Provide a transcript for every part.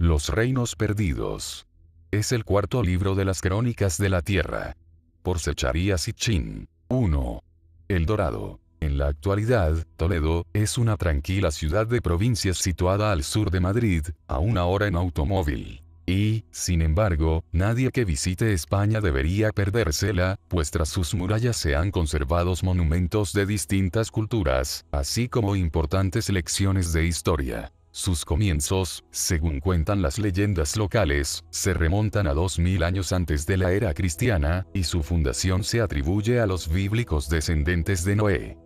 Los reinos perdidos. Es el cuarto libro de las Crónicas de la Tierra. Por Zecharías Sitchin. 1. El Dorado. En la actualidad, Toledo es una tranquila ciudad de provincias situada al sur de Madrid, a 1 hora en automóvil. Y, sin embargo, nadie que visite España debería perdérsela, pues tras sus murallas se han conservado monumentos de distintas culturas, así como importantes lecciones de historia. Sus comienzos, según cuentan las leyendas locales, se remontan a 2000 años antes de la era cristiana, y su fundación se atribuye a los bíblicos descendientes de Noé.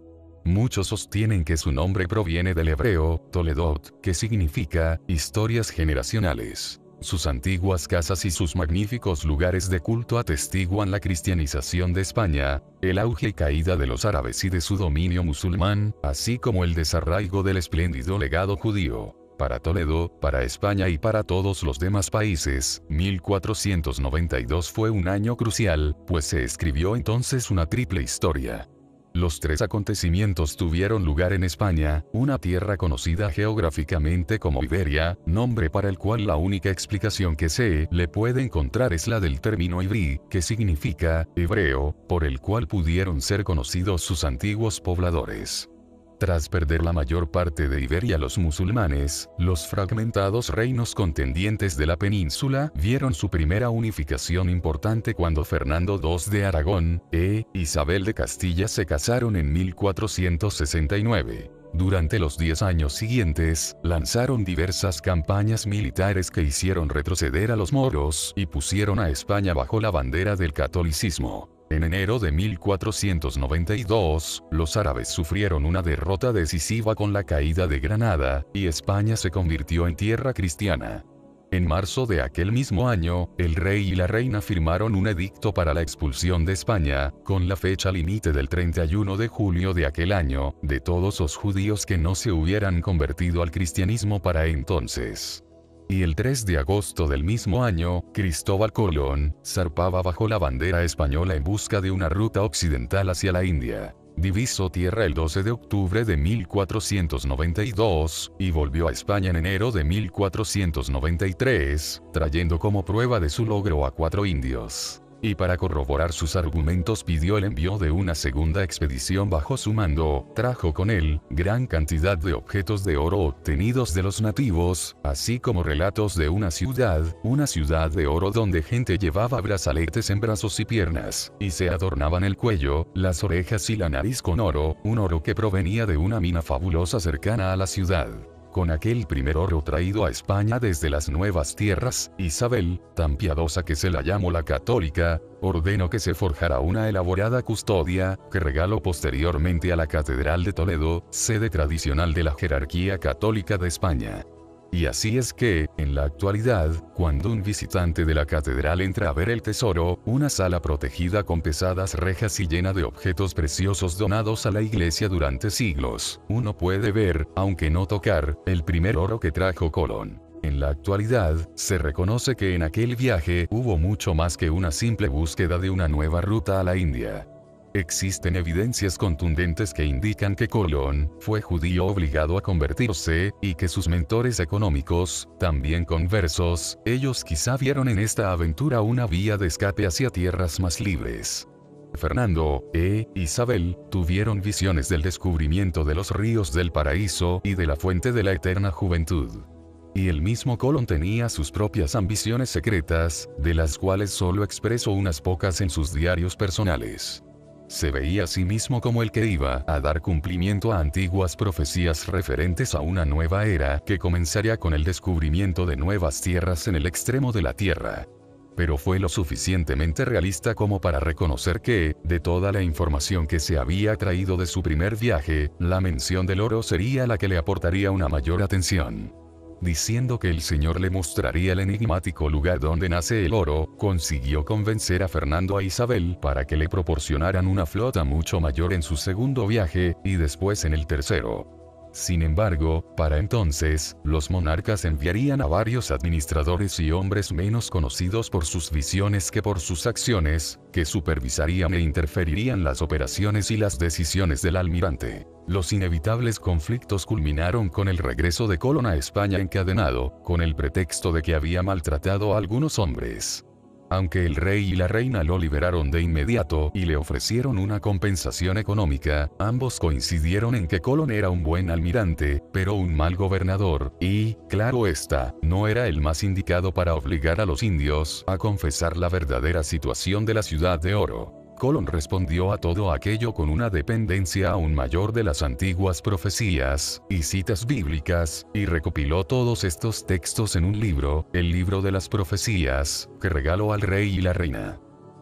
Muchos sostienen que su nombre proviene del hebreo, Toledot, que significa, historias generacionales. Sus antiguas casas y sus magníficos lugares de culto atestiguan la cristianización de España, el auge y caída de los árabes y de su dominio musulmán, así como el desarraigo del espléndido legado judío. Para Toledo, para España y para todos los demás países, 1492 fue un año crucial, pues se escribió entonces una triple historia. Los tres acontecimientos tuvieron lugar en España, una tierra conocida geográficamente como Iberia, nombre para el cual la única explicación que se le puede encontrar es la del término ibrí, que significa hebreo, por el cual pudieron ser conocidos sus antiguos pobladores. Tras perder la mayor parte de Iberia los musulmanes, los fragmentados reinos contendientes de la península vieron su primera unificación importante cuando Fernando II de Aragón e Isabel de Castilla se casaron en 1469. Durante los 10 años siguientes, lanzaron diversas campañas militares que hicieron retroceder a los moros y pusieron a España bajo la bandera del catolicismo. En enero de 1492, los árabes sufrieron una derrota decisiva con la caída de Granada, y España se convirtió en tierra cristiana. En marzo de aquel mismo año, el rey y la reina firmaron un edicto para la expulsión de España, con la fecha límite del 31 de julio de aquel año, de todos los judíos que no se hubieran convertido al cristianismo para entonces. Y el 3 de agosto del mismo año, Cristóbal Colón zarpaba bajo la bandera española en busca de una ruta occidental hacia la India. Divisó tierra el 12 de octubre de 1492, y volvió a España en enero de 1493, trayendo como prueba de su logro a 4 indios. Y para corroborar sus argumentos pidió el envío de una segunda expedición bajo su mando. Trajo con él gran cantidad de objetos de oro obtenidos de los nativos, así como relatos de una ciudad de oro donde gente llevaba brazaletes en brazos y piernas, y se adornaban el cuello, las orejas y la nariz con oro, un oro que provenía de una mina fabulosa cercana a la ciudad. Con aquel primer oro traído a España desde las nuevas tierras, Isabel, tan piadosa que se la llamó la católica, ordenó que se forjara una elaborada custodia, que regaló posteriormente a la Catedral de Toledo, sede tradicional de la jerarquía católica de España. Y así es que, en la actualidad, cuando un visitante de la catedral entra a ver el tesoro, una sala protegida con pesadas rejas y llena de objetos preciosos donados a la iglesia durante siglos, uno puede ver, aunque no tocar, el primer oro que trajo Colón. En la actualidad, se reconoce que en aquel viaje hubo mucho más que una simple búsqueda de una nueva ruta a la India. Existen evidencias contundentes que indican que Colón fue judío obligado a convertirse, y que sus mentores económicos, también conversos, ellos quizá vieron en esta aventura una vía de escape hacia tierras más libres. Fernando e Isabel tuvieron visiones del descubrimiento de los ríos del paraíso y de la fuente de la eterna juventud. Y el mismo Colón tenía sus propias ambiciones secretas, de las cuales solo expresó unas pocas en sus diarios personales. Se veía a sí mismo como el que iba a dar cumplimiento a antiguas profecías referentes a una nueva era que comenzaría con el descubrimiento de nuevas tierras en el extremo de la Tierra. Pero fue lo suficientemente realista como para reconocer que, de toda la información que se había traído de su primer viaje, la mención del oro sería la que le aportaría una mayor atención. Diciendo que el Señor le mostraría el enigmático lugar donde nace el oro, consiguió convencer a Fernando e Isabel para que le proporcionaran una flota mucho mayor en su segundo viaje, y después en el tercero. Sin embargo, para entonces, los monarcas enviarían a varios administradores y hombres menos conocidos por sus visiones que por sus acciones, que supervisarían e interferirían las operaciones y las decisiones del almirante. Los inevitables conflictos culminaron con el regreso de Colón a España encadenado, con el pretexto de que había maltratado a algunos hombres. Aunque el rey y la reina lo liberaron de inmediato y le ofrecieron una compensación económica, ambos coincidieron en que Colón era un buen almirante, pero un mal gobernador, y, claro está, no era el más indicado para obligar a los indios a confesar la verdadera situación de la Ciudad de Oro. Colón respondió a todo aquello con una dependencia aún mayor de las antiguas profecías y citas bíblicas, y recopiló todos estos textos en un libro, el Libro de las Profecías, que regaló al rey y la reina.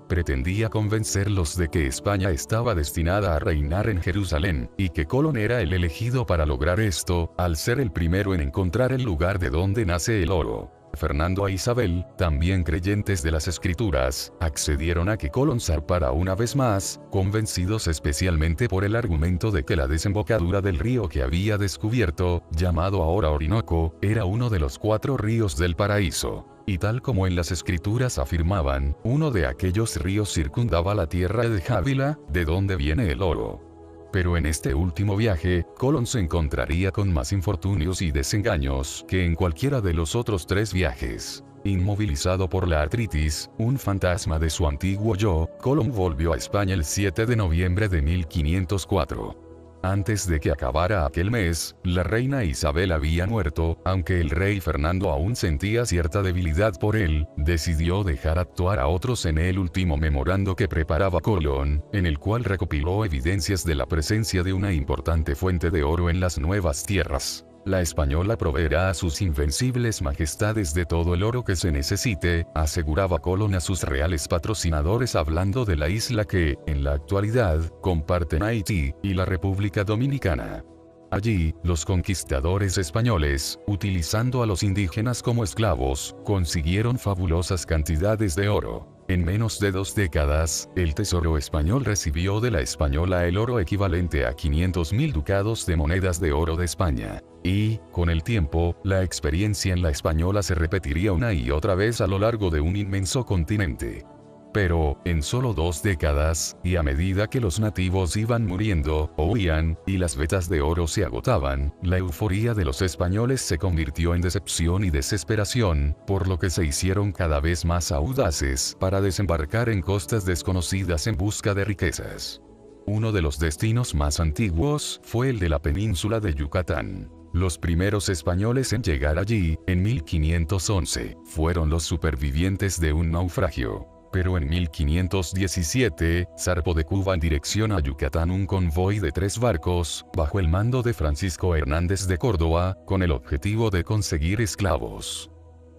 Pretendía convencerlos de que España estaba destinada a reinar en Jerusalén, y que Colón era el elegido para lograr esto, al ser el primero en encontrar el lugar de donde nace el oro. Fernando e Isabel, también creyentes de las Escrituras, accedieron a que Colón zarpara una vez más, convencidos especialmente por el argumento de que la desembocadura del río que había descubierto, llamado ahora Orinoco, era uno de los 4 ríos del paraíso. Y tal como en las Escrituras afirmaban, uno de aquellos ríos circundaba la tierra de Jávila, de donde viene el oro. Pero en este último viaje, Colón se encontraría con más infortunios y desengaños que en cualquiera de los otros 3 viajes. Inmovilizado por la artritis, un fantasma de su antiguo yo, Colón volvió a España el 7 de noviembre de 1504. Antes de que acabara aquel mes, la reina Isabel había muerto, aunque el rey Fernando aún sentía cierta debilidad por él, decidió dejar actuar a otros en el último memorando que preparaba Colón, en el cual recopiló evidencias de la presencia de una importante fuente de oro en las nuevas tierras. La española proveerá a sus invencibles majestades de todo el oro que se necesite, aseguraba Colón a sus reales patrocinadores hablando de la isla que, en la actualidad, comparten Haití y la República Dominicana. Allí, los conquistadores españoles, utilizando a los indígenas como esclavos, consiguieron fabulosas cantidades de oro. En menos de 2 décadas, el Tesoro español recibió de la española el oro equivalente a 500.000 ducados de monedas de oro de España. Y, con el tiempo, la experiencia en la española se repetiría una y otra vez a lo largo de un inmenso continente. Pero, en solo 2 décadas, y a medida que los nativos iban muriendo, o huían, y las vetas de oro se agotaban, la euforía de los españoles se convirtió en decepción y desesperación, por lo que se hicieron cada vez más audaces para desembarcar en costas desconocidas en busca de riquezas. Uno de los destinos más antiguos fue el de la península de Yucatán. Los primeros españoles en llegar allí, en 1511, fueron los supervivientes de un naufragio. Pero en 1517, zarpó de Cuba en dirección a Yucatán un convoy de 3 barcos, bajo el mando de Francisco Hernández de Córdoba, con el objetivo de conseguir esclavos.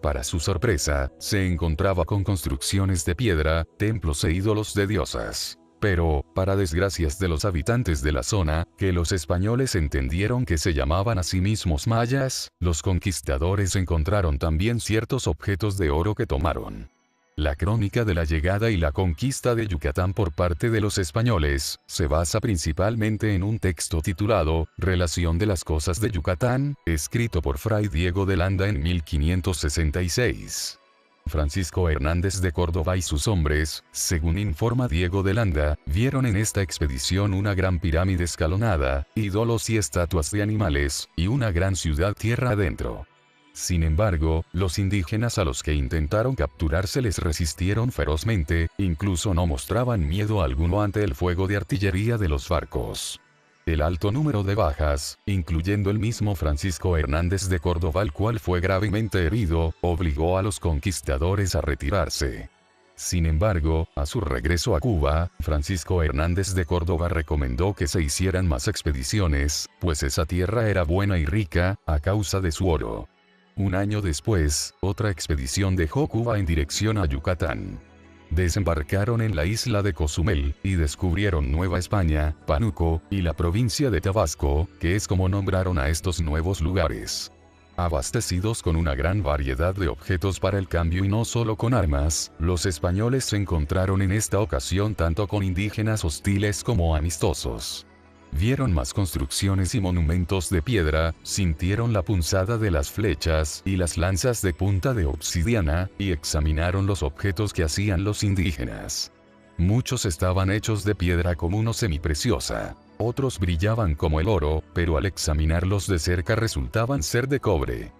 Para su sorpresa, se encontraba con construcciones de piedra, templos e ídolos de diosas. Pero, para desgracias de los habitantes de la zona, que los españoles entendieron que se llamaban a sí mismos mayas, los conquistadores encontraron también ciertos objetos de oro que tomaron. La crónica de la llegada y la conquista de Yucatán por parte de los españoles, se basa principalmente en un texto titulado, Relación de las cosas de Yucatán, escrito por Fray Diego de Landa en 1566. Francisco Hernández de Córdoba y sus hombres, según informa Diego de Landa, vieron en esta expedición una gran pirámide escalonada, ídolos y estatuas de animales, y una gran ciudad tierra adentro. Sin embargo, los indígenas a los que intentaron capturarse les resistieron ferozmente, incluso no mostraban miedo alguno ante el fuego de artillería de los barcos. El alto número de bajas, incluyendo el mismo Francisco Hernández de Córdoba, el cual fue gravemente herido, obligó a los conquistadores a retirarse. Sin embargo, a su regreso a Cuba, Francisco Hernández de Córdoba recomendó que se hicieran más expediciones, pues esa tierra era buena y rica, a causa de su oro. Un año después, otra expedición dejó Cuba en dirección a Yucatán. Desembarcaron en la isla de Cozumel, y descubrieron Nueva España, Pánuco, y la provincia de Tabasco, que es como nombraron a estos nuevos lugares. Abastecidos con una gran variedad de objetos para el cambio y no solo con armas, los españoles se encontraron en esta ocasión tanto con indígenas hostiles como amistosos. Vieron más construcciones y monumentos de piedra, sintieron la punzada de las flechas y las lanzas de punta de obsidiana, y examinaron los objetos que hacían los indígenas. Muchos estaban hechos de piedra común o semipreciosa. Otros brillaban como el oro, pero al examinarlos de cerca resultaban ser de cobre.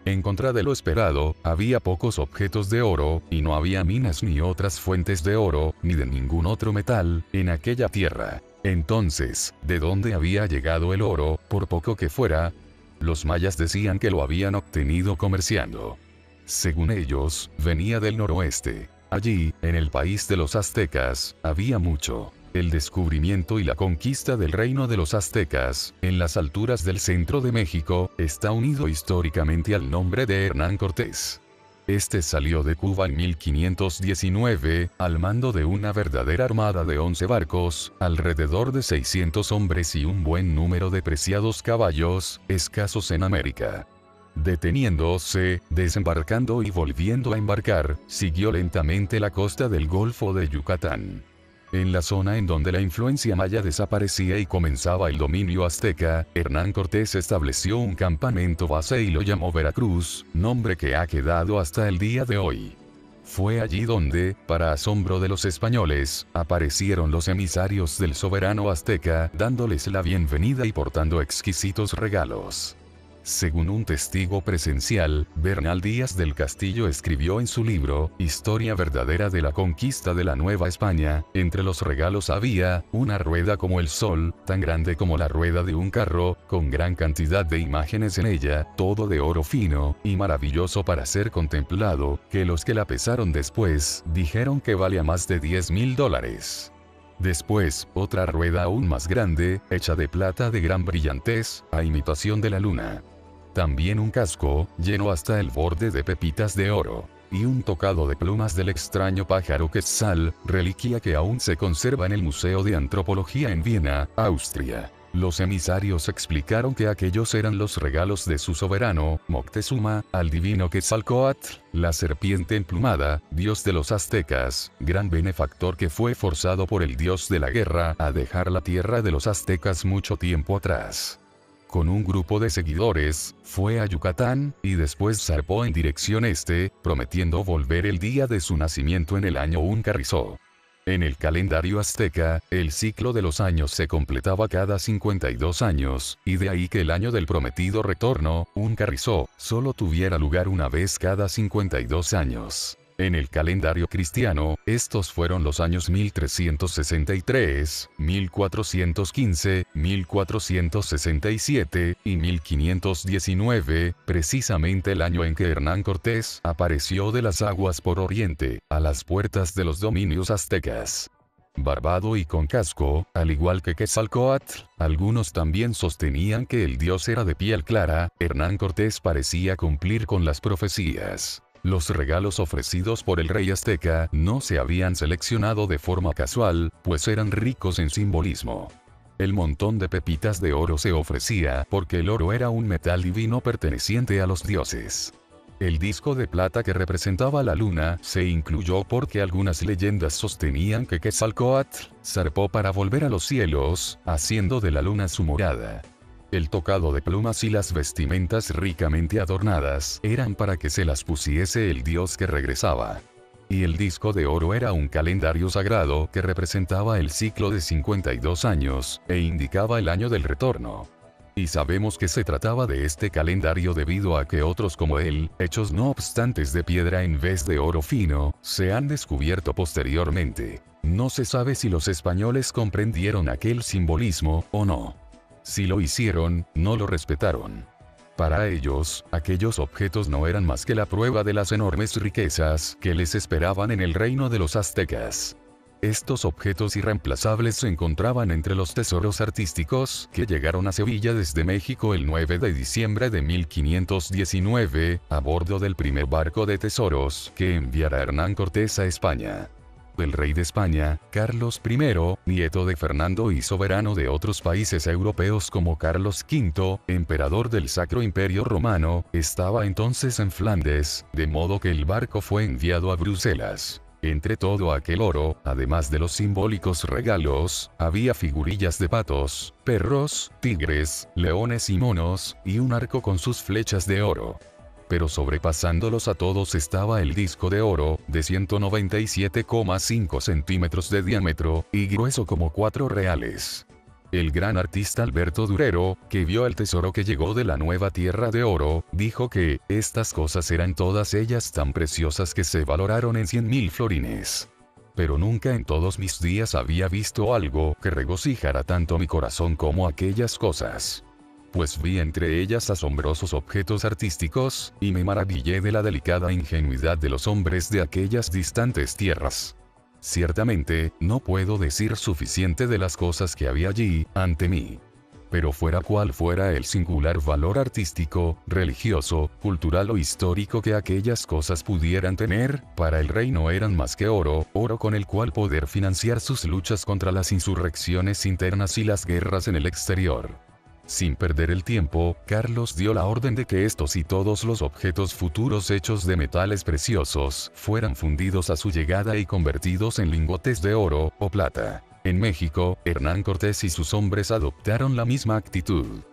En contra de lo esperado, había pocos objetos de oro, y no había minas ni otras fuentes de oro, ni de ningún otro metal, en aquella tierra. Entonces, ¿de dónde había llegado el oro, por poco que fuera? Los mayas decían que lo habían obtenido comerciando. Según ellos, venía del noroeste. Allí, en el país de los aztecas, había mucho. El descubrimiento y la conquista del reino de los aztecas, en las alturas del centro de México, está unido históricamente al nombre de Hernán Cortés. Este salió de Cuba en 1519, al mando de una verdadera armada de 11 barcos, alrededor de 600 hombres y un buen número de preciados caballos, escasos en América. Deteniéndose, desembarcando y volviendo a embarcar, siguió lentamente la costa del Golfo de Yucatán. En la zona en donde la influencia maya desaparecía y comenzaba el dominio azteca, Hernán Cortés estableció un campamento base y lo llamó Veracruz, nombre que ha quedado hasta el día de hoy. Fue allí donde, para asombro de los españoles, aparecieron los emisarios del soberano azteca, dándoles la bienvenida y portando exquisitos regalos. Según un testigo presencial, Bernal Díaz del Castillo escribió en su libro, Historia verdadera de la conquista de la Nueva España, entre los regalos había, una rueda como el sol, tan grande como la rueda de un carro, con gran cantidad de imágenes en ella, todo de oro fino, y maravilloso para ser contemplado, que los que la pesaron después, dijeron que valía más de $10,000. Después, otra rueda aún más grande, hecha de plata de gran brillantez, a imitación de la luna. También un casco, lleno hasta el borde de pepitas de oro, y un tocado de plumas del extraño pájaro quetzal, reliquia que aún se conserva en el Museo de Antropología en Viena, Austria. Los emisarios explicaron que aquellos eran los regalos de su soberano, Moctezuma, al divino Quetzalcóatl, la serpiente emplumada, dios de los aztecas, gran benefactor que fue forzado por el dios de la guerra a dejar la tierra de los aztecas mucho tiempo atrás. Con un grupo de seguidores, fue a Yucatán, y después zarpó en dirección este, prometiendo volver el día de su nacimiento en el año Uncarrizó. En el calendario azteca, el ciclo de los años se completaba cada 52 años, y de ahí que el año del prometido retorno, Uncarrizó, solo tuviera lugar una vez cada 52 años. En el calendario cristiano, estos fueron los años 1363, 1415, 1467 y 1519, precisamente el año en que Hernán Cortés apareció de las aguas por oriente, a las puertas de los dominios aztecas. Barbado y con casco, al igual que Quetzalcóatl, algunos también sostenían que el dios era de piel clara. Hernán Cortés parecía cumplir con las profecías. Los regalos ofrecidos por el rey azteca no se habían seleccionado de forma casual, pues eran ricos en simbolismo. El montón de pepitas de oro se ofrecía porque el oro era un metal divino perteneciente a los dioses. El disco de plata que representaba la luna se incluyó porque algunas leyendas sostenían que Quetzalcóatl zarpó para volver a los cielos, haciendo de la luna su morada. El tocado de plumas y las vestimentas ricamente adornadas eran para que se las pusiese el dios que regresaba. Y el disco de oro era un calendario sagrado que representaba el ciclo de 52 años, e indicaba el año del retorno. Y sabemos que se trataba de este calendario debido a que otros como él, hechos no obstantes de piedra en vez de oro fino, se han descubierto posteriormente. No se sabe si los españoles comprendieron aquel simbolismo, o no. Si lo hicieron, no lo respetaron. Para ellos, aquellos objetos no eran más que la prueba de las enormes riquezas que les esperaban en el reino de los aztecas. Estos objetos irreemplazables se encontraban entre los tesoros artísticos que llegaron a Sevilla desde México el 9 de diciembre de 1519, a bordo del primer barco de tesoros que enviara Hernán Cortés a España. El rey de España, Carlos I, nieto de Fernando y soberano de otros países europeos como Carlos V, emperador del Sacro Imperio Romano, estaba entonces en Flandes, de modo que el barco fue enviado a Bruselas. Entre todo aquel oro, además de los simbólicos regalos, había figurillas de patos, perros, tigres, leones y monos, y un arco con sus flechas de oro. Pero sobrepasándolos a todos estaba el disco de oro, de 197,5 centímetros de diámetro, y grueso como 4 reales. El gran artista Alberto Durero, que vio el tesoro que llegó de la nueva tierra de oro, dijo que estas cosas eran todas ellas tan preciosas que se valoraron en 100.000 florines. Pero nunca en todos mis días había visto algo que regocijara tanto mi corazón como aquellas cosas. Pues vi entre ellas asombrosos objetos artísticos, y me maravillé de la delicada ingenuidad de los hombres de aquellas distantes tierras. Ciertamente, no puedo decir suficiente de las cosas que había allí, ante mí. Pero fuera cual fuera el singular valor artístico, religioso, cultural o histórico que aquellas cosas pudieran tener, para el rey no eran más que oro con el cual poder financiar sus luchas contra las insurrecciones internas y las guerras en el exterior. Sin perder el tiempo, Carlos dio la orden de que estos y todos los objetos futuros hechos de metales preciosos fueran fundidos a su llegada y convertidos en lingotes de oro o plata. En México, Hernán Cortés y sus hombres adoptaron la misma actitud.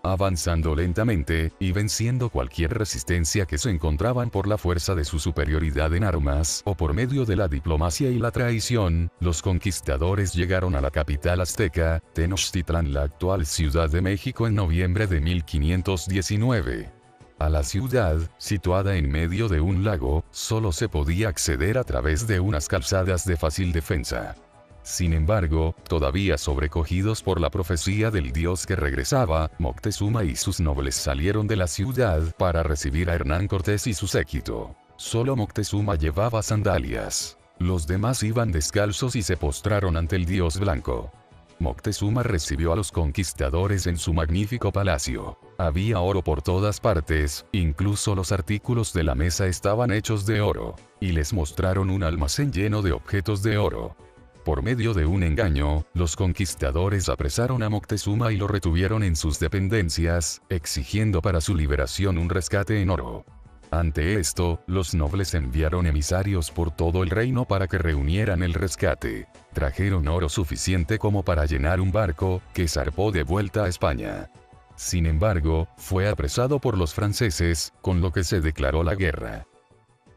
Avanzando lentamente, y venciendo cualquier resistencia que se encontraban por la fuerza de su superioridad en armas o por medio de la diplomacia y la traición, los conquistadores llegaron a la capital azteca, Tenochtitlán, la actual Ciudad de México, en noviembre de 1519. A la ciudad, situada en medio de un lago, solo se podía acceder a través de unas calzadas de fácil defensa. Sin embargo, todavía sobrecogidos por la profecía del dios que regresaba, Moctezuma y sus nobles salieron de la ciudad para recibir a Hernán Cortés y su séquito. Solo Moctezuma llevaba sandalias. Los demás iban descalzos y se postraron ante el dios blanco. Moctezuma recibió a los conquistadores en su magnífico palacio. Había oro por todas partes, incluso los artículos de la mesa estaban hechos de oro, y les mostraron un almacén lleno de objetos de oro. Por medio de un engaño, los conquistadores apresaron a Moctezuma y lo retuvieron en sus dependencias, exigiendo para su liberación un rescate en oro. Ante esto, los nobles enviaron emisarios por todo el reino para que reunieran el rescate. Trajeron oro suficiente como para llenar un barco, que zarpó de vuelta a España. Sin embargo, fue apresado por los franceses, con lo que se declaró la guerra.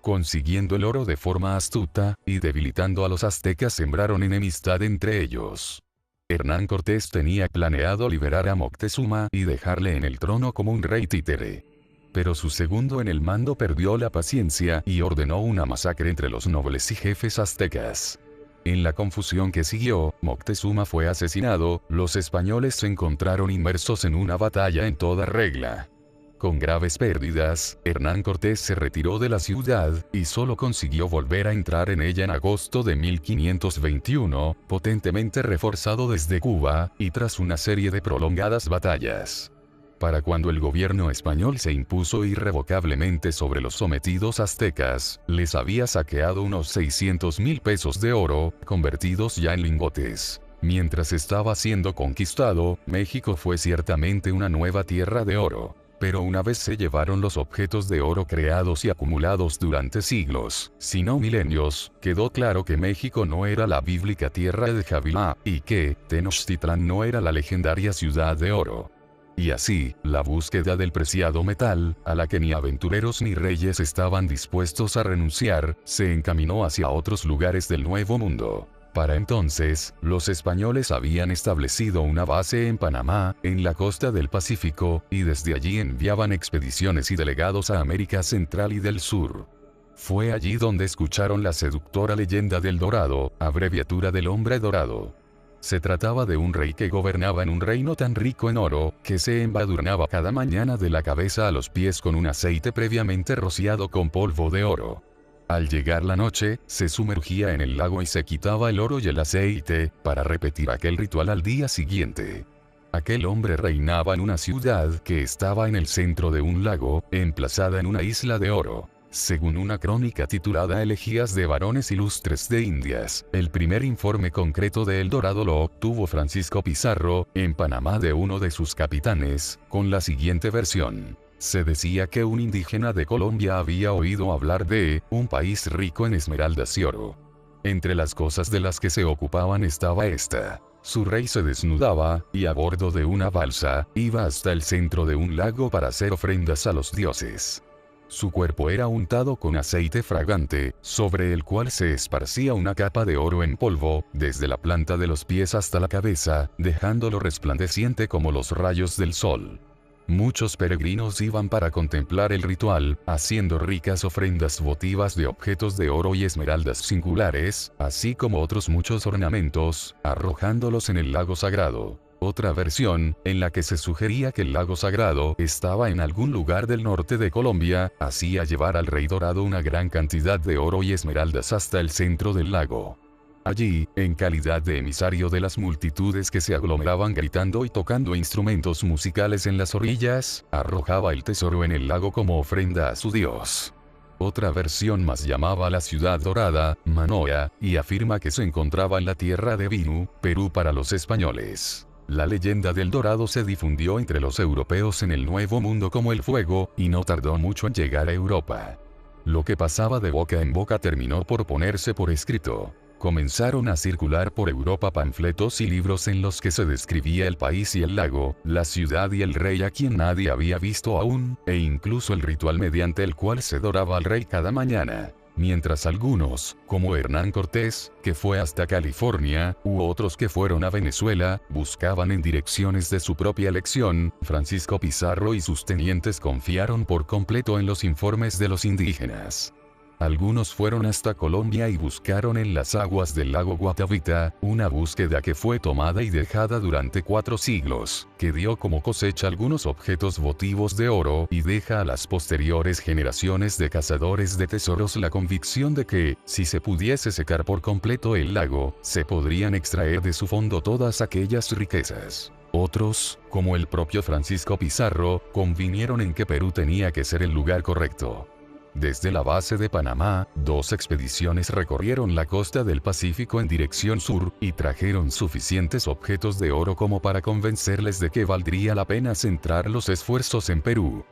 Consiguiendo el oro de forma astuta, y debilitando a los aztecas, sembraron enemistad entre ellos. Hernán Cortés tenía planeado liberar a Moctezuma y dejarle en el trono como un rey títere. Pero su segundo en el mando perdió la paciencia y ordenó una masacre entre los nobles y jefes aztecas. En la confusión que siguió, Moctezuma fue asesinado, los españoles se encontraron inmersos en una batalla en toda regla. Con graves pérdidas, Hernán Cortés se retiró de la ciudad, y solo consiguió volver a entrar en ella en agosto de 1521, potentemente reforzado desde Cuba, y tras una serie de prolongadas batallas. Para cuando el gobierno español se impuso irrevocablemente sobre los sometidos aztecas, les había saqueado unos 600,000 pesos de oro, convertidos ya en lingotes. Mientras estaba siendo conquistado, México fue ciertamente una nueva tierra de oro. Pero una vez se llevaron los objetos de oro creados y acumulados durante siglos, si no milenios, quedó claro que México no era la bíblica tierra de Javilá, y que Tenochtitlán no era la legendaria ciudad de oro. Y así, la búsqueda del preciado metal, a la que ni aventureros ni reyes estaban dispuestos a renunciar, se encaminó hacia otros lugares del Nuevo Mundo. Para entonces, los españoles habían establecido una base en Panamá, en la costa del Pacífico, y desde allí enviaban expediciones y delegados a América Central y del Sur. Fue allí donde escucharon la seductora leyenda del Dorado, abreviatura del Hombre Dorado. Se trataba de un rey que gobernaba en un reino tan rico en oro, que se embadurnaba cada mañana de la cabeza a los pies con un aceite previamente rociado con polvo de oro. Al llegar la noche, se sumergía en el lago y se quitaba el oro y el aceite, para repetir aquel ritual al día siguiente. Aquel hombre reinaba en una ciudad que estaba en el centro de un lago, emplazada en una isla de oro. Según una crónica titulada Elegías de varones ilustres de Indias, el primer informe concreto de El Dorado lo obtuvo Francisco Pizarro, en Panamá, de uno de sus capitanes, con la siguiente versión. Se decía que un indígena de Colombia había oído hablar de un país rico en esmeraldas y oro. Entre las cosas de las que se ocupaban estaba esta. Su rey se desnudaba, y a bordo de una balsa, iba hasta el centro de un lago para hacer ofrendas a los dioses. Su cuerpo era untado con aceite fragante, sobre el cual se esparcía una capa de oro en polvo, desde la planta de los pies hasta la cabeza, dejándolo resplandeciente como los rayos del sol. Muchos peregrinos iban para contemplar el ritual, haciendo ricas ofrendas votivas de objetos de oro y esmeraldas singulares, así como otros muchos ornamentos, arrojándolos en el lago sagrado. Otra versión, en la que se sugería que el lago sagrado estaba en algún lugar del norte de Colombia, hacía llevar al rey dorado una gran cantidad de oro y esmeraldas hasta el centro del lago. Allí, en calidad de emisario de las multitudes que se aglomeraban gritando y tocando instrumentos musicales en las orillas, arrojaba el tesoro en el lago como ofrenda a su dios. Otra versión más llamaba a la ciudad dorada, Manoa, y afirma que se encontraba en la tierra de Vinu, Perú para los españoles. La leyenda del dorado se difundió entre los europeos en el Nuevo Mundo como el fuego, y no tardó mucho en llegar a Europa. Lo que pasaba de boca en boca terminó por ponerse por escrito. Comenzaron a circular por Europa panfletos y libros en los que se describía el país y el lago, la ciudad y el rey a quien nadie había visto aún, e incluso el ritual mediante el cual se doraba al rey cada mañana. Mientras algunos, como Hernán Cortés, que fue hasta California, u otros que fueron a Venezuela, buscaban en direcciones de su propia elección, Francisco Pizarro y sus tenientes confiaron por completo en los informes de los indígenas. Algunos fueron hasta Colombia y buscaron en las aguas del lago Guatavita, una búsqueda que fue tomada y dejada durante 4 siglos, que dio como cosecha algunos objetos votivos de oro y deja a las posteriores generaciones de cazadores de tesoros la convicción de que, si se pudiese secar por completo el lago, se podrían extraer de su fondo todas aquellas riquezas. Otros, como el propio Francisco Pizarro, convinieron en que Perú tenía que ser el lugar correcto. Desde la base de Panamá, 2 expediciones recorrieron la costa del Pacífico en dirección sur, y trajeron suficientes objetos de oro como para convencerles de que valdría la pena centrar los esfuerzos en Perú.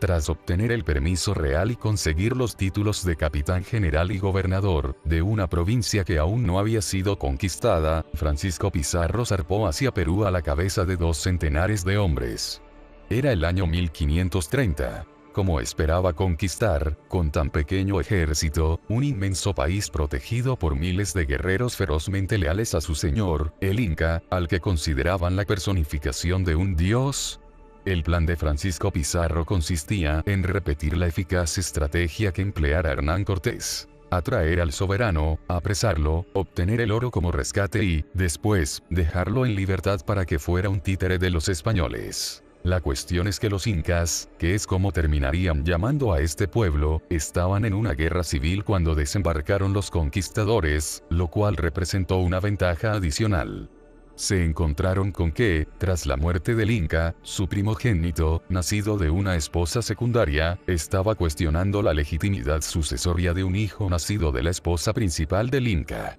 Tras obtener el permiso real y conseguir los títulos de capitán general y gobernador, de una provincia que aún no había sido conquistada, Francisco Pizarro zarpó hacia Perú a la cabeza de 2 centenares de hombres. Era el año 1530. Como esperaba conquistar, con tan pequeño ejército, un inmenso país protegido por miles de guerreros ferozmente leales a su señor, el Inca, al que consideraban la personificación de un dios? El plan de Francisco Pizarro consistía en repetir la eficaz estrategia que empleara Hernán Cortés: atraer al soberano, apresarlo, obtener el oro como rescate y, después, dejarlo en libertad para que fuera un títere de los españoles. La cuestión es que los incas, que es como terminarían llamando a este pueblo, estaban en una guerra civil cuando desembarcaron los conquistadores, lo cual representó una ventaja adicional. Se encontraron con que, tras la muerte del Inca, su primogénito, nacido de una esposa secundaria, estaba cuestionando la legitimidad sucesoria de un hijo nacido de la esposa principal del Inca.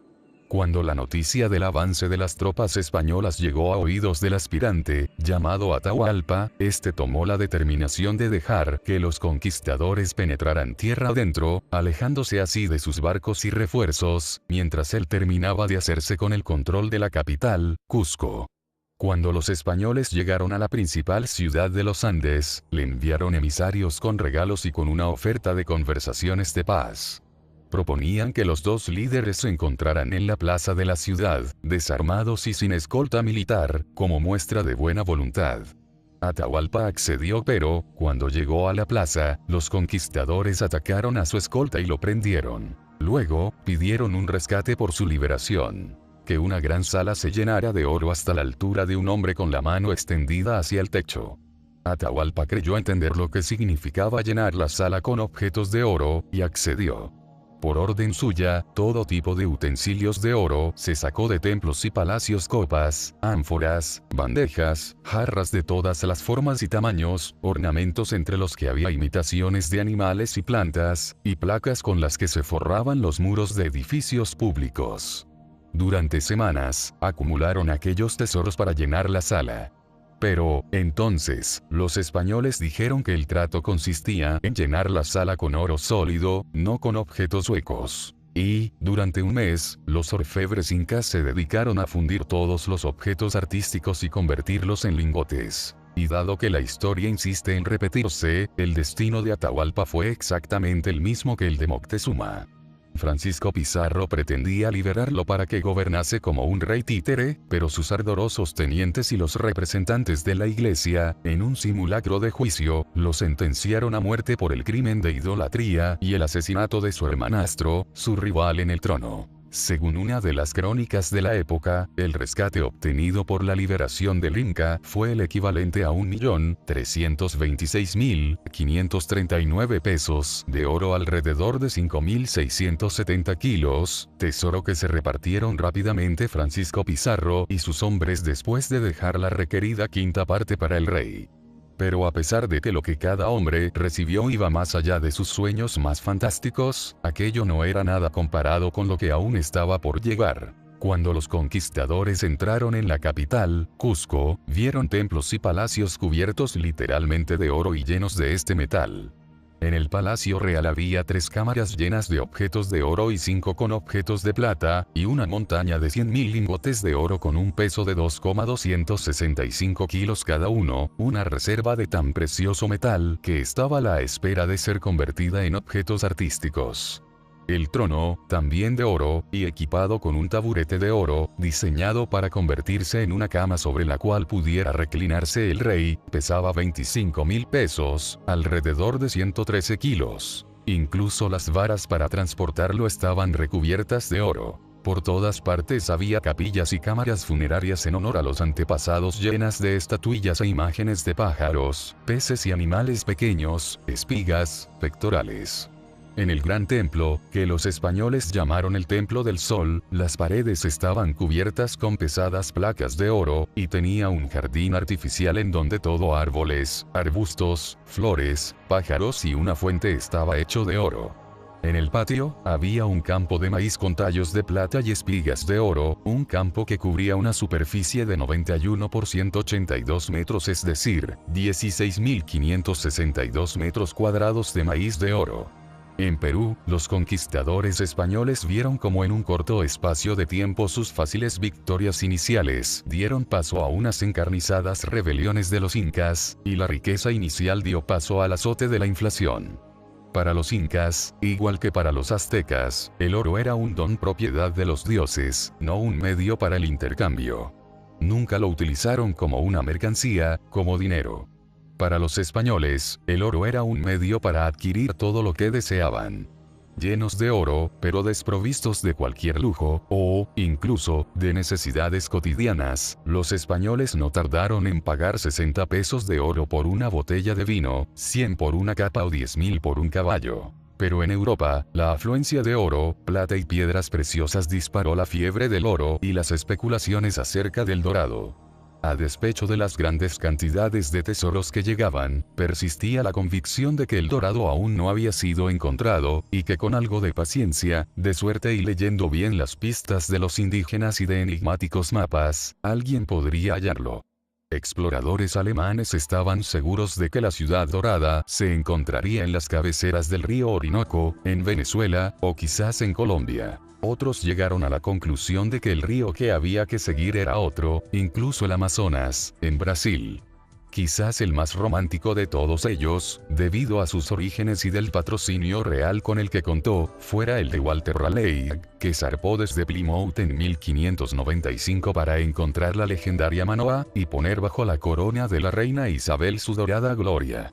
Cuando la noticia del avance de las tropas españolas llegó a oídos del aspirante, llamado Atahualpa, este tomó la determinación de dejar que los conquistadores penetraran tierra adentro, alejándose así de sus barcos y refuerzos, mientras él terminaba de hacerse con el control de la capital, Cusco. Cuando los españoles llegaron a la principal ciudad de los Andes, le enviaron emisarios con regalos y con una oferta de conversaciones de paz. Proponían que los 2 líderes se encontraran en la plaza de la ciudad, desarmados y sin escolta militar, como muestra de buena voluntad. Atahualpa accedió, pero, cuando llegó a la plaza, los conquistadores atacaron a su escolta y lo prendieron. Luego, pidieron un rescate por su liberación: que una gran sala se llenara de oro hasta la altura de un hombre con la mano extendida hacia el techo. Atahualpa creyó entender lo que significaba llenar la sala con objetos de oro, y accedió. Por orden suya, todo tipo de utensilios de oro se sacó de templos y palacios: copas, ánforas, bandejas, jarras de todas las formas y tamaños, ornamentos entre los que había imitaciones de animales y plantas, y placas con las que se forraban los muros de edificios públicos. Durante semanas, acumularon aquellos tesoros para llenar la sala. Pero, entonces, los españoles dijeron que el trato consistía en llenar la sala con oro sólido, no con objetos huecos. Y, durante un mes, los orfebres incas se dedicaron a fundir todos los objetos artísticos y convertirlos en lingotes. Y dado que la historia insiste en repetirse, el destino de Atahualpa fue exactamente el mismo que el de Moctezuma. Francisco Pizarro pretendía liberarlo para que gobernase como un rey títere, pero sus ardorosos tenientes y los representantes de la iglesia, en un simulacro de juicio, lo sentenciaron a muerte por el crimen de idolatría y el asesinato de su hermanastro, su rival en el trono. Según una de las crónicas de la época, el rescate obtenido por la liberación del Inca fue el equivalente a 1.326.539 pesos de oro, alrededor de 5.670 kilos, tesoro que se repartieron rápidamente Francisco Pizarro y sus hombres después de dejar la requerida quinta parte para el rey. Pero a pesar de que lo que cada hombre recibió iba más allá de sus sueños más fantásticos, aquello no era nada comparado con lo que aún estaba por llegar. Cuando los conquistadores entraron en la capital, Cusco, vieron templos y palacios cubiertos literalmente de oro y llenos de este metal. En el Palacio Real había 3 cámaras llenas de objetos de oro y 5 con objetos de plata, y una montaña de 100.000 lingotes de oro con un peso de 2,265 kilos cada uno, una reserva de tan precioso metal que estaba a la espera de ser convertida en objetos artísticos. El trono, también de oro, y equipado con un taburete de oro, diseñado para convertirse en una cama sobre la cual pudiera reclinarse el rey, pesaba 25.000 pesos, alrededor de 113 kilos. Incluso las varas para transportarlo estaban recubiertas de oro. Por todas partes había capillas y cámaras funerarias en honor a los antepasados llenas de estatuillas e imágenes de pájaros, peces y animales pequeños, espigas, pectorales. En el gran templo, que los españoles llamaron el Templo del Sol, las paredes estaban cubiertas con pesadas placas de oro, y tenía un jardín artificial en donde todo árboles, arbustos, flores, pájaros y una fuente estaba hecho de oro. En el patio, había un campo de maíz con tallos de plata y espigas de oro, un campo que cubría una superficie de 91 por 182 metros, es decir, 16.562 metros cuadrados de maíz de oro. En Perú, los conquistadores españoles vieron cómo en un corto espacio de tiempo sus fáciles victorias iniciales dieron paso a unas encarnizadas rebeliones de los incas, y la riqueza inicial dio paso al azote de la inflación. Para los incas, igual que para los aztecas, el oro era un don propiedad de los dioses, no un medio para el intercambio. Nunca lo utilizaron como una mercancía, como dinero. Para los españoles, el oro era un medio para adquirir todo lo que deseaban. Llenos de oro, pero desprovistos de cualquier lujo, o, incluso, de necesidades cotidianas, los españoles no tardaron en pagar 60 pesos de oro por una botella de vino, 100 por una capa o 10.000 por un caballo. Pero en Europa, la afluencia de oro, plata y piedras preciosas disparó la fiebre del oro y las especulaciones acerca del dorado. A despecho de las grandes cantidades de tesoros que llegaban, persistía la convicción de que el dorado aún no había sido encontrado, y que con algo de paciencia, de suerte y leyendo bien las pistas de los indígenas y de enigmáticos mapas, alguien podría hallarlo. Exploradores alemanes estaban seguros de que la ciudad dorada se encontraría en las cabeceras del río Orinoco, en Venezuela, o quizás en Colombia. Otros llegaron a la conclusión de que el río que había que seguir era otro, incluso el Amazonas, en Brasil. Quizás el más romántico de todos ellos, debido a sus orígenes y del patrocinio real con el que contó, fuera el de Walter Raleigh, que zarpó desde Plymouth en 1595 para encontrar la legendaria Manoa, y poner bajo la corona de la reina Isabel su dorada gloria.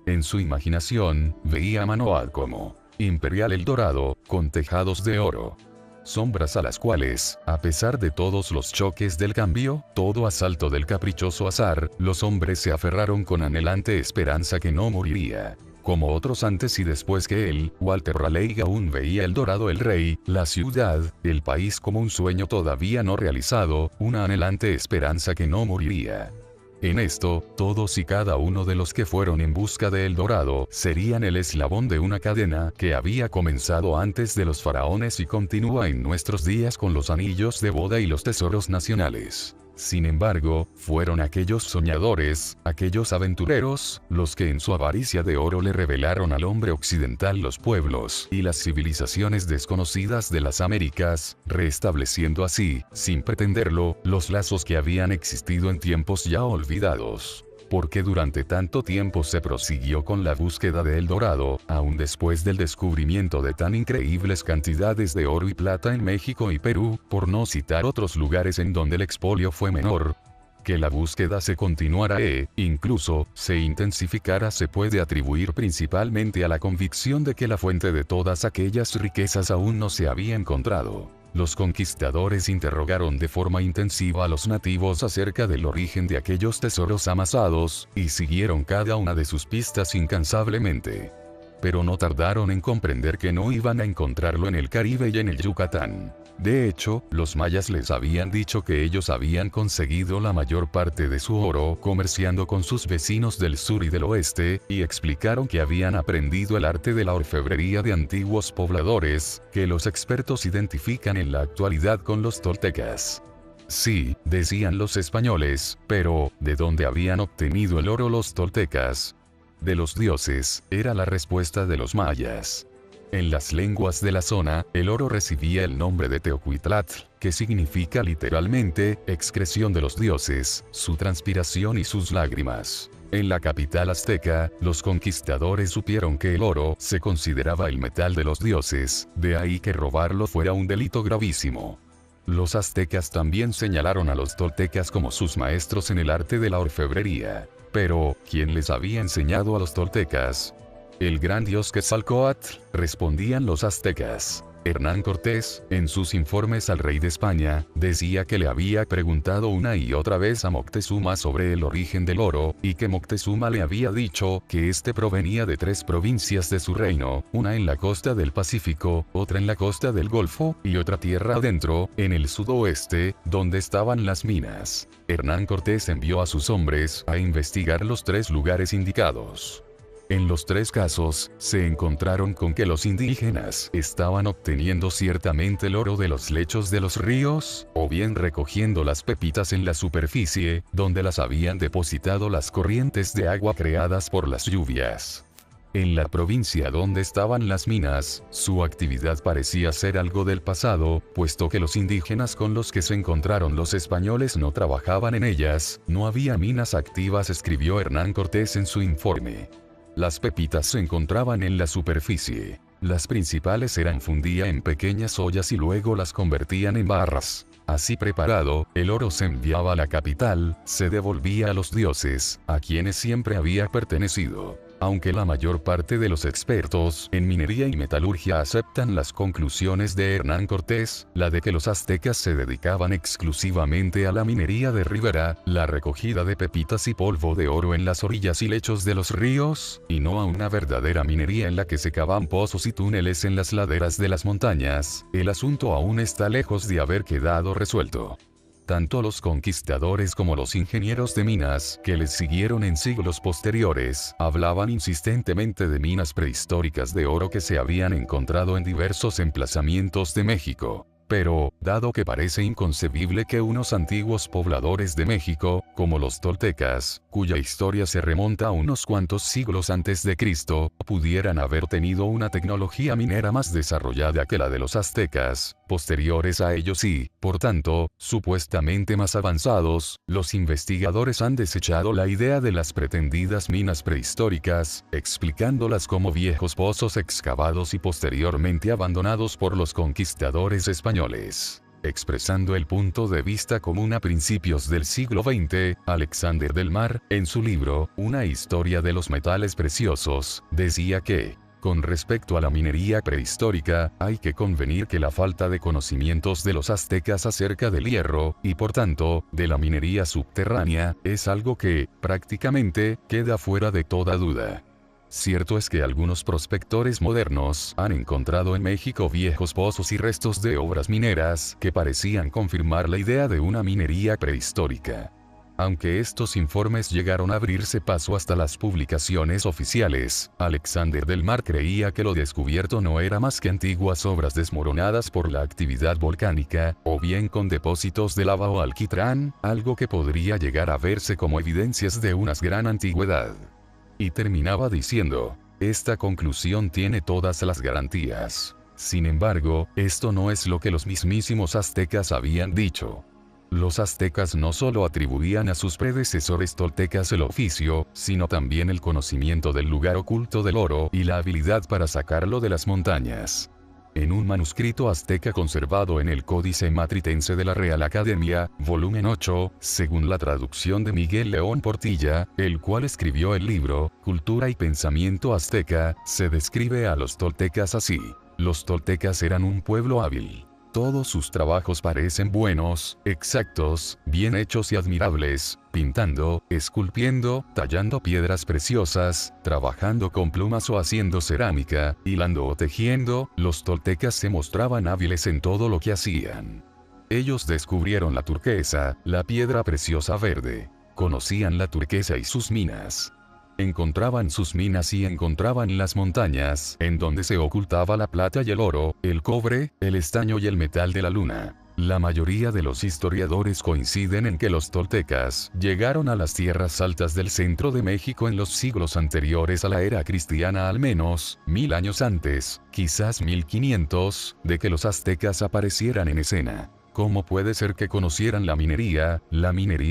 En su imaginación, veía a Manoa como Imperial el Dorado, con tejados de oro. Sombras a las cuales, a pesar de todos los choques del cambio, todo asalto del caprichoso azar, los hombres se aferraron con anhelante esperanza que no moriría. Como otros antes y después que él, Walter Raleigh aún veía el dorado, el rey, la ciudad, el país como un sueño todavía no realizado, una anhelante esperanza que no moriría. En esto, todos y cada uno de los que fueron en busca de El Dorado serían el eslabón de una cadena que había comenzado antes de los faraones y continúa en nuestros días con los anillos de boda y los tesoros nacionales. Sin embargo, fueron aquellos soñadores, aquellos aventureros, los que en su avaricia de oro le revelaron al hombre occidental los pueblos y las civilizaciones desconocidas de las Américas, restableciendo así, sin pretenderlo, los lazos que habían existido en tiempos ya olvidados. Porque durante tanto tiempo se prosiguió con la búsqueda de El Dorado, aún después del descubrimiento de tan increíbles cantidades de oro y plata en México y Perú, por no citar otros lugares en donde el expolio fue menor. Que la búsqueda se continuara incluso, se intensificara se puede atribuir principalmente a la convicción de que la fuente de todas aquellas riquezas aún no se había encontrado. Los conquistadores interrogaron de forma intensiva a los nativos acerca del origen de aquellos tesoros amasados, y siguieron cada una de sus pistas incansablemente. Pero no tardaron en comprender que no iban a encontrarlo en el Caribe y en el Yucatán. De hecho, los mayas les habían dicho que ellos habían conseguido la mayor parte de su oro comerciando con sus vecinos del sur y del oeste, y explicaron que habían aprendido el arte de la orfebrería de antiguos pobladores, que los expertos identifican en la actualidad con los toltecas. Sí, decían los españoles, pero, ¿de dónde habían obtenido el oro los toltecas? De los dioses, era la respuesta de los mayas. En las lenguas de la zona, el oro recibía el nombre de Teocuitlatl, que significa literalmente, excreción de los dioses, su transpiración y sus lágrimas. En la capital azteca, los conquistadores supieron que el oro se consideraba el metal de los dioses, de ahí que robarlo fuera un delito gravísimo. Los aztecas también señalaron a los toltecas como sus maestros en el arte de la orfebrería. Pero, ¿quién les había enseñado a los toltecas? El gran dios Quetzalcóatl, respondían los aztecas. Hernán Cortés, en sus informes al rey de España, decía que le había preguntado una y otra vez a Moctezuma sobre el origen del oro, y que Moctezuma le había dicho que este provenía de 3 provincias de su reino, una en la costa del Pacífico, otra en la costa del Golfo, y otra tierra adentro, en el sudoeste, donde estaban las minas. Hernán Cortés envió a sus hombres a investigar los 3 lugares indicados. En los 3 casos, se encontraron con que los indígenas estaban obteniendo ciertamente el oro de los lechos de los ríos, o bien recogiendo las pepitas en la superficie, donde las habían depositado las corrientes de agua creadas por las lluvias. En la provincia donde estaban las minas, su actividad parecía ser algo del pasado, puesto que los indígenas con los que se encontraron los españoles no trabajaban en ellas, no había minas activas, escribió Hernán Cortés en su informe. Las pepitas se encontraban en la superficie. Las principales eran fundidas en pequeñas ollas y luego las convertían en barras. Así preparado, el oro se enviaba a la capital, se devolvía a los dioses, a quienes siempre había pertenecido. Aunque la mayor parte de los expertos en minería y metalurgia aceptan las conclusiones de Hernán Cortés, la de que los aztecas se dedicaban exclusivamente a la minería de ribera, la recogida de pepitas y polvo de oro en las orillas y lechos de los ríos, y no a una verdadera minería en la que se cavan pozos y túneles en las laderas de las montañas, el asunto aún está lejos de haber quedado resuelto. Tanto los conquistadores como los ingenieros de minas que les siguieron en siglos posteriores, hablaban insistentemente de minas prehistóricas de oro que se habían encontrado en diversos emplazamientos de México. Pero, dado que parece inconcebible que unos antiguos pobladores de México, como los toltecas, cuya historia se remonta a unos cuantos siglos antes de Cristo, pudieran haber tenido una tecnología minera más desarrollada que la de los aztecas, posteriores a ellos y, por tanto, supuestamente más avanzados, los investigadores han desechado la idea de las pretendidas minas prehistóricas, explicándolas como viejos pozos excavados y posteriormente abandonados por los conquistadores españoles. Expresando el punto de vista común a principios del siglo XX, Alexander del Mar, en su libro, Una historia de los metales preciosos, decía que, con respecto a la minería prehistórica, hay que convenir que la falta de conocimientos de los aztecas acerca del hierro, y por tanto, de la minería subterránea, es algo que, prácticamente, queda fuera de toda duda. Cierto es que algunos prospectores modernos han encontrado en México viejos pozos y restos de obras mineras que parecían confirmar la idea de una minería prehistórica. Aunque estos informes llegaron a abrirse paso hasta las publicaciones oficiales, Alexander del Mar creía que lo descubierto no era más que antiguas obras desmoronadas por la actividad volcánica, o bien con depósitos de lava o alquitrán, algo que podría llegar a verse como evidencias de una gran antigüedad. Y terminaba diciendo, esta conclusión tiene todas las garantías. Sin embargo, esto no es lo que los mismísimos aztecas habían dicho. Los aztecas no solo atribuían a sus predecesores toltecas el oficio, sino también el conocimiento del lugar oculto del oro y la habilidad para sacarlo de las montañas. En un manuscrito azteca conservado en el Códice Matritense de la Real Academia, volumen 8, según la traducción de Miguel León Portilla, el cual escribió el libro, Cultura y Pensamiento Azteca, se describe a los toltecas así. Los toltecas eran un pueblo hábil. Todos sus trabajos parecen buenos, exactos, bien hechos y admirables, pintando, esculpiendo, tallando piedras preciosas, trabajando con plumas o haciendo cerámica, hilando o tejiendo, los toltecas se mostraban hábiles en todo lo que hacían. Ellos descubrieron la turquesa, la piedra preciosa verde. Conocían la turquesa y sus minas. Encontraban sus minas y encontraban las montañas, en donde se ocultaba la plata y el oro, el cobre, el estaño y el metal de la luna. La mayoría de los historiadores coinciden en que los toltecas llegaron a las tierras altas del centro de México en los siglos anteriores a la era cristiana, al menos 1000 años antes, quizás 1500, de que los aztecas aparecieran en escena. ¿Cómo puede ser que conocieran la minería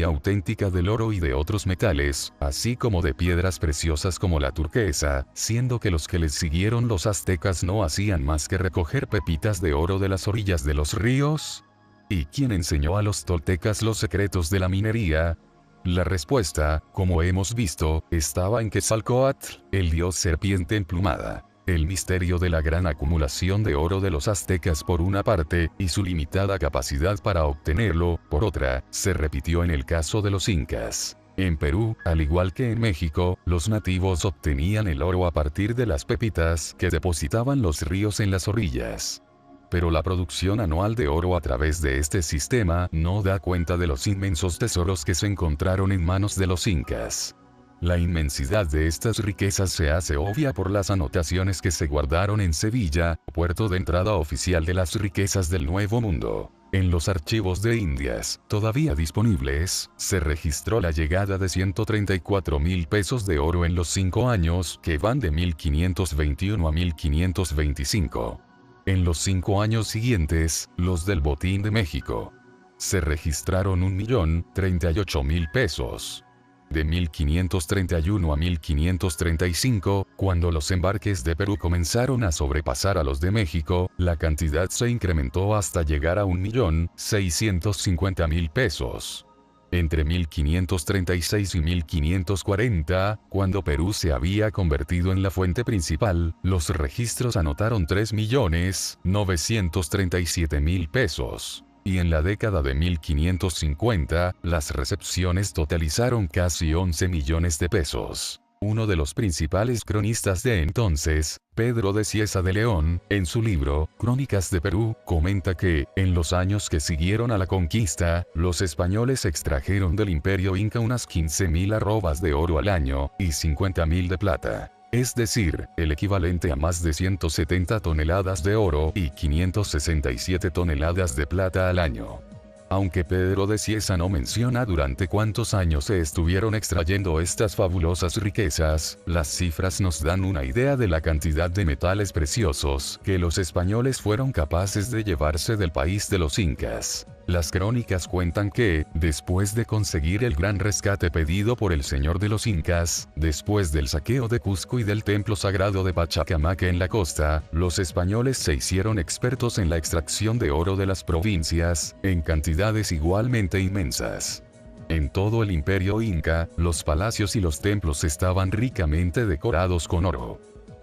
auténtica del oro y de otros metales, así como de piedras preciosas como la turquesa, siendo que los que les siguieron los aztecas no hacían más que recoger pepitas de oro de las orillas de los ríos? ¿Y quién enseñó a los toltecas los secretos de la minería? La respuesta, como hemos visto, estaba en Quetzalcóatl, el dios serpiente emplumada. El misterio de la gran acumulación de oro de los aztecas por una parte, y su limitada capacidad para obtenerlo, por otra, se repitió en el caso de los incas. En Perú, al igual que en México, los nativos obtenían el oro a partir de las pepitas que depositaban los ríos en las orillas. Pero la producción anual de oro a través de este sistema no da cuenta de los inmensos tesoros que se encontraron en manos de los incas. La inmensidad de estas riquezas se hace obvia por las anotaciones que se guardaron en Sevilla, puerto de entrada oficial de las riquezas del Nuevo Mundo. En los archivos de Indias, todavía disponibles, se registró la llegada de 134,000 pesos de oro en los 5 años que van de 1521 a 1525. En los 5 años siguientes, los del Botín de México, se registraron 1,038,000 pesos. De 1531 a 1535, cuando los embarques de Perú comenzaron a sobrepasar a los de México, la cantidad se incrementó hasta llegar a 1,650,000 pesos. Entre 1536 y 1540, cuando Perú se había convertido en la fuente principal, los registros anotaron 3,937,000 pesos. Y en la década de 1550, las recepciones totalizaron casi 11 millones de pesos. Uno de los principales cronistas de entonces, Pedro de Cieza de León, en su libro, Crónicas de Perú, comenta que, en los años que siguieron a la conquista, los españoles extrajeron del imperio inca unas 15,000 arrobas de oro al año, y 50,000 de plata. Es decir, el equivalente a más de 170 toneladas de oro y 567 toneladas de plata al año. Aunque Pedro de Cieza no menciona durante cuántos años se estuvieron extrayendo estas fabulosas riquezas, las cifras nos dan una idea de la cantidad de metales preciosos que los españoles fueron capaces de llevarse del país de los incas. Las crónicas cuentan que, después de conseguir el gran rescate pedido por el señor de los incas, después del saqueo de Cusco y del templo sagrado de Pachacamac en la costa, los españoles se hicieron expertos en la extracción de oro de las provincias, en cantidades igualmente inmensas. En todo el imperio inca, los palacios y los templos estaban ricamente decorados con oro.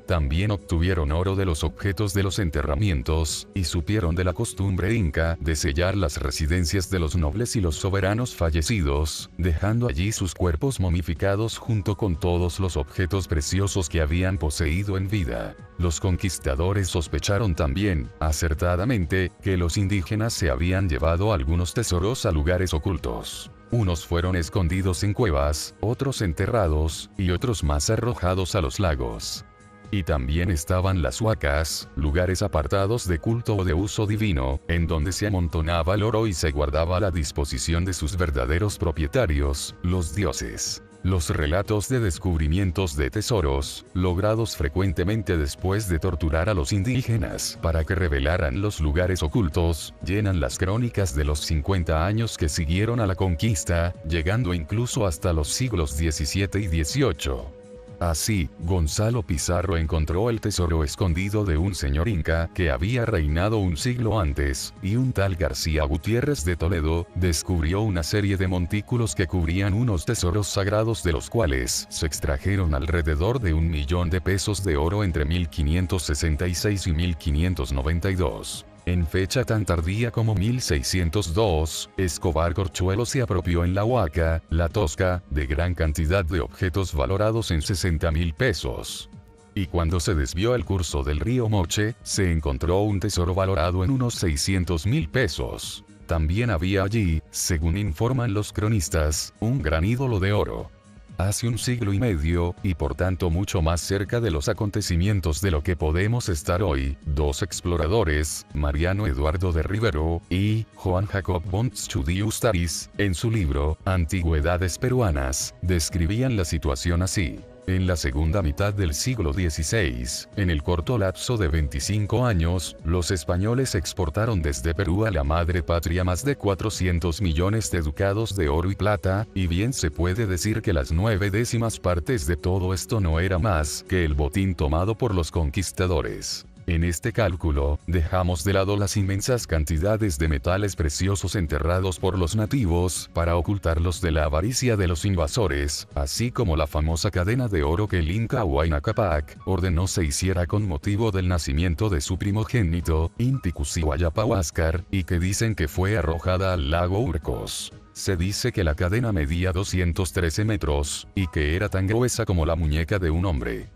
También obtuvieron oro de los objetos de los enterramientos, y supieron de la costumbre inca de sellar las residencias de los nobles y los soberanos fallecidos, dejando allí sus cuerpos momificados junto con todos los objetos preciosos que habían poseído en vida. Los conquistadores sospecharon también, acertadamente, que los indígenas se habían llevado algunos tesoros a lugares ocultos. Unos fueron escondidos en cuevas, otros enterrados, y otros más arrojados a los lagos. Y también estaban las huacas, lugares apartados de culto o de uso divino, en donde se amontonaba el oro y se guardaba a la disposición de sus verdaderos propietarios, los dioses. Los relatos de descubrimientos de tesoros, logrados frecuentemente después de torturar a los indígenas para que revelaran los lugares ocultos, llenan las crónicas de los 50 años que siguieron a la conquista, llegando incluso hasta los siglos XVII y XVIII. Así, Gonzalo Pizarro encontró el tesoro escondido de un señor inca que había reinado un siglo antes, y un tal García Gutiérrez de Toledo descubrió una serie de montículos que cubrían unos tesoros sagrados de los cuales se extrajeron alrededor de 1.000.000 de pesos de oro entre 1566 y 1592. En fecha tan tardía como 1602, Escobar Corchuelo se apropió en la Huaca, La Tosca, de gran cantidad de objetos valorados en 60.000 pesos. Y cuando se desvió el curso del río Moche, se encontró un tesoro valorado en unos 600.000 pesos. También había allí, según informan los cronistas, un gran ídolo de oro. Hace un siglo y medio, y por tanto mucho más cerca de los acontecimientos de lo que podemos estar hoy, dos exploradores, Mariano Eduardo de Rivero y Joan Jacob Bonstudi Ustaris, en su libro Antigüedades Peruanas, describían la situación así. En la segunda mitad del siglo XVI, en el corto lapso de 25 años, los españoles exportaron desde Perú a la madre patria más de 400 millones de ducados de oro y plata, y bien se puede decir que las 9/10 partes de todo esto no era más que el botín tomado por los conquistadores. En este cálculo, dejamos de lado las inmensas cantidades de metales preciosos enterrados por los nativos para ocultarlos de la avaricia de los invasores, así como la famosa cadena de oro que el Inca Huayna Cápac ordenó se hiciera con motivo del nacimiento de su primogénito, Inti Cusihuayapa Huáscar, y que dicen que fue arrojada al lago Urcos. Se dice que la cadena medía 213 metros, y que era tan gruesa como la muñeca de un hombre.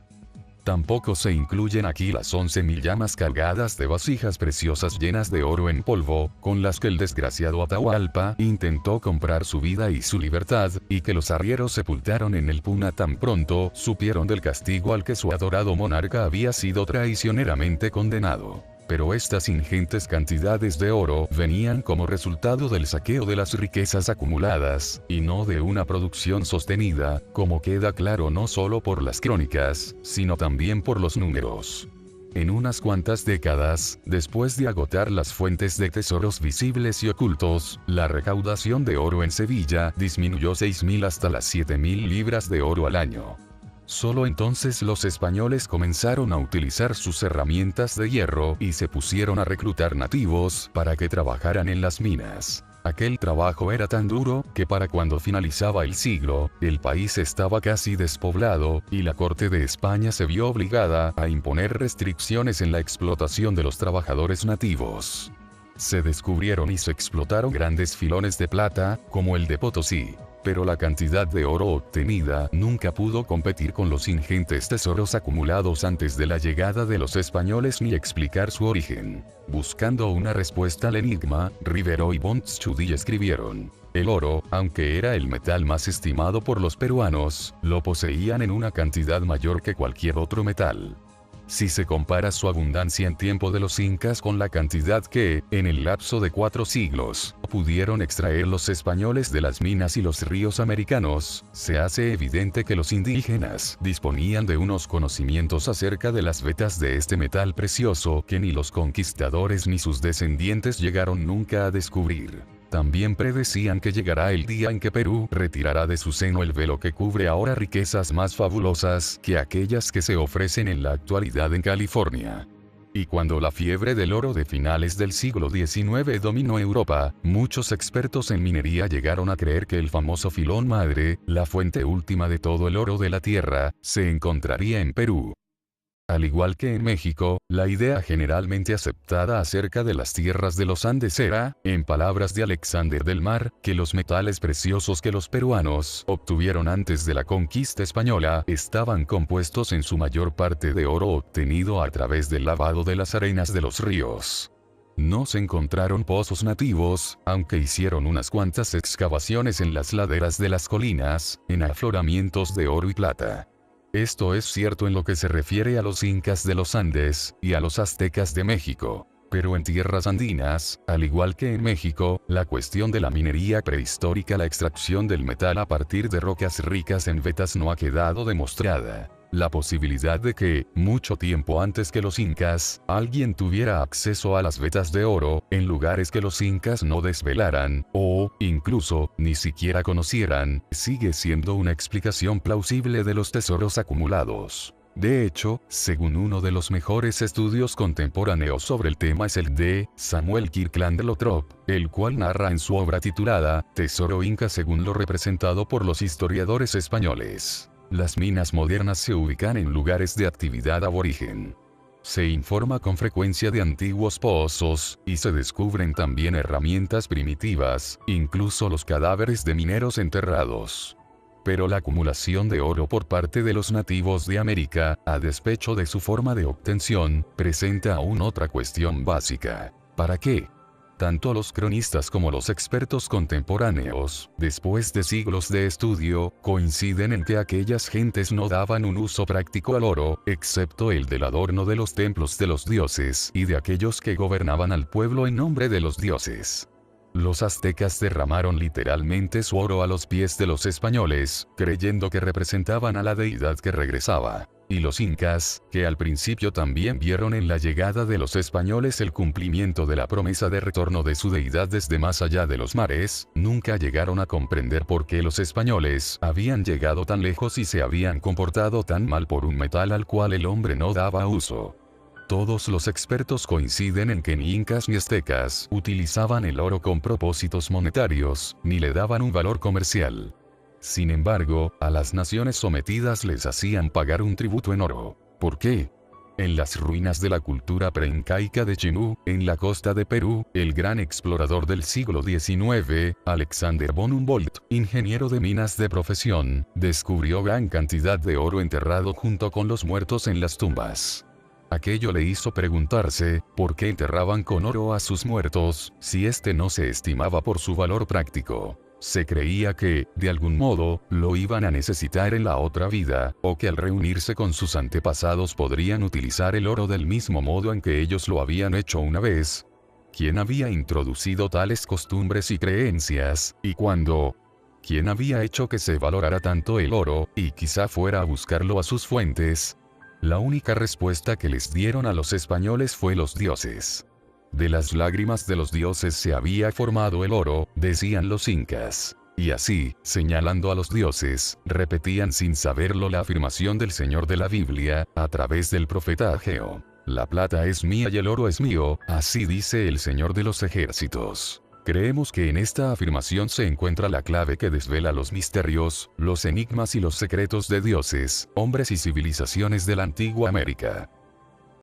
Tampoco se incluyen aquí las 11.000 llamas cargadas de vasijas preciosas llenas de oro en polvo, con las que el desgraciado Atahualpa intentó comprar su vida y su libertad, y que los arrieros sepultaron en el Puna tan pronto supieron del castigo al que su adorado monarca había sido traicioneramente condenado. Pero estas ingentes cantidades de oro venían como resultado del saqueo de las riquezas acumuladas, y no de una producción sostenida, como queda claro no solo por las crónicas, sino también por los números. En unas cuantas décadas, después de agotar las fuentes de tesoros visibles y ocultos, la recaudación de oro en Sevilla disminuyó 6.000 hasta las 7.000 libras de oro al año. Solo entonces los españoles comenzaron a utilizar sus herramientas de hierro y se pusieron a reclutar nativos para que trabajaran en las minas. Aquel trabajo era tan duro que para cuando finalizaba el siglo, el país estaba casi despoblado, y la corte de España se vio obligada a imponer restricciones en la explotación de los trabajadores nativos. Se descubrieron y se explotaron grandes filones de plata, como el de Potosí. Pero la cantidad de oro obtenida nunca pudo competir con los ingentes tesoros acumulados antes de la llegada de los españoles ni explicar su origen. Buscando una respuesta al enigma, Rivero y Bonstudi escribieron: el oro, aunque era el metal más estimado por los peruanos, lo poseían en una cantidad mayor que cualquier otro metal. Si se compara su abundancia en tiempo de los incas con la cantidad que, en el lapso de 4 siglos, pudieron extraer los españoles de las minas y los ríos americanos, se hace evidente que los indígenas disponían de unos conocimientos acerca de las vetas de este metal precioso que ni los conquistadores ni sus descendientes llegaron nunca a descubrir. También predecían que llegará el día en que Perú retirará de su seno el velo que cubre ahora riquezas más fabulosas que aquellas que se ofrecen en la actualidad en California. Y cuando la fiebre del oro de finales del siglo XIX dominó Europa, muchos expertos en minería llegaron a creer que el famoso filón madre, la fuente última de todo el oro de la tierra, se encontraría en Perú. Al igual que en México, la idea generalmente aceptada acerca de las tierras de los Andes era, en palabras de Alexander del Mar, que los metales preciosos que los peruanos obtuvieron antes de la conquista española estaban compuestos en su mayor parte de oro obtenido a través del lavado de las arenas de los ríos. No se encontraron pozos nativos, aunque hicieron unas cuantas excavaciones en las laderas de las colinas, en afloramientos de oro y plata. Esto es cierto en lo que se refiere a los incas de los Andes, y a los aztecas de México. Pero en tierras andinas, al igual que en México, la cuestión de la minería prehistórica, la extracción del metal a partir de rocas ricas en vetas, no ha quedado demostrada. La posibilidad de que, mucho tiempo antes que los incas, alguien tuviera acceso a las vetas de oro, en lugares que los incas no desvelaran, o, incluso, ni siquiera conocieran, sigue siendo una explicación plausible de los tesoros acumulados. De hecho, según uno de los mejores estudios contemporáneos sobre el tema es el de Samuel Kirkland Lothrop, el cual narra en su obra titulada Tesoro Inca según lo representado por los historiadores españoles. Las minas modernas se ubican en lugares de actividad aborigen. Se informa con frecuencia de antiguos pozos, y se descubren también herramientas primitivas, incluso los cadáveres de mineros enterrados. Pero la acumulación de oro por parte de los nativos de América, a despecho de su forma de obtención, presenta aún otra cuestión básica. ¿Para qué? Tanto los cronistas como los expertos contemporáneos, después de siglos de estudio, coinciden en que aquellas gentes no daban un uso práctico al oro, excepto el del adorno de los templos de los dioses y de aquellos que gobernaban al pueblo en nombre de los dioses. Los aztecas derramaron literalmente su oro a los pies de los españoles, creyendo que representaban a la deidad que regresaba. Y los incas, que al principio también vieron en la llegada de los españoles el cumplimiento de la promesa de retorno de su deidad desde más allá de los mares, nunca llegaron a comprender por qué los españoles habían llegado tan lejos y se habían comportado tan mal por un metal al cual el hombre no daba uso. Todos los expertos coinciden en que ni incas ni aztecas utilizaban el oro con propósitos monetarios, ni le daban un valor comercial. Sin embargo, a las naciones sometidas les hacían pagar un tributo en oro. ¿Por qué? En las ruinas de la cultura preincaica de Chimú, en la costa de Perú, el gran explorador del siglo XIX, Alexander von Humboldt, ingeniero de minas de profesión, descubrió gran cantidad de oro enterrado junto con los muertos en las tumbas. Aquello le hizo preguntarse, ¿por qué enterraban con oro a sus muertos, si este no se estimaba por su valor práctico? Se creía que, de algún modo, lo iban a necesitar en la otra vida, o que al reunirse con sus antepasados podrían utilizar el oro del mismo modo en que ellos lo habían hecho una vez. ¿Quién había introducido tales costumbres y creencias, y cuándo? ¿Quién había hecho que se valorara tanto el oro, y quizá fuera a buscarlo a sus fuentes? La única respuesta que les dieron a los españoles fue los dioses. De las lágrimas de los dioses se había formado el oro, decían los incas. Y así, señalando a los dioses, repetían sin saberlo la afirmación del Señor de la Biblia, a través del profeta Ageo. La plata es mía y el oro es mío, así dice el Señor de los ejércitos. Creemos que en esta afirmación se encuentra la clave que desvela los misterios, los enigmas y los secretos de dioses, hombres y civilizaciones de la antigua América.